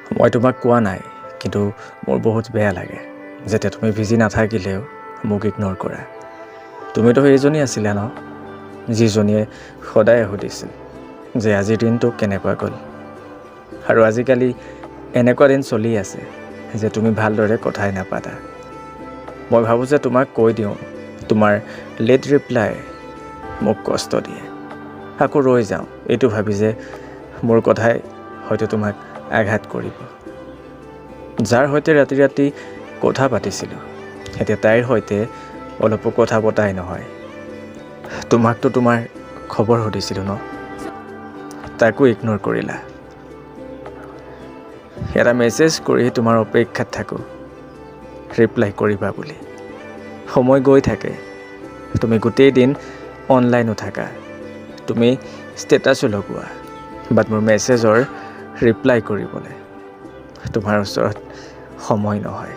মই তোমাক কোৱা নাই, কিন্তু মোৰ বহুত বেয়া লাগে যেতিয়া তুমি বিজি নাথাকিলেও মোক ইগন'ৰ কৰা। তুমিতো সেইজনী আছিলা ন, যিজনীয়ে সদায় সুধিছিল যে আজিৰ দিনটো কেনেকুৱা গ'ল। আৰু আজিকালি এনেকুৱা দিন চলি আছে যে তুমি ভালদৰে কথাই নাপাতা। মই ভাবোঁ যে তোমাক কৈ দিওঁ, তোমাৰ লেট ৰিপ্লাই মোক কষ্ট দিয়ে। আকৌ ৰৈ যাওঁ এইটো ভাবি যে মোৰ কথাই হয়তো তোমাক আঘাত কৰিব। যাৰ সৈতে ৰাতি ৰাতি কথা পাতিছিলোঁ, এতিয়া তাইৰ সৈতে অলপো কথা পতাই নহয়। তোমাকতো তোমাৰ খবৰ সুধিছিলোঁ ন, তাকো ইগন'ৰ কৰিলা। এটা মেছেজ কৰি তোমাৰ অপেক্ষাত থাকোঁ ৰিপ্লাই কৰিবা বুলি। সময় গৈ থাকে, তুমি গোটেই দিন অনলাইনো থাকা, তুমি ষ্টেটাছো লগোৱা, বাট মোৰ মেছেজৰ ৰিপ্লাই কৰিবলৈ তোমাৰ ওচৰত সময় নহয়।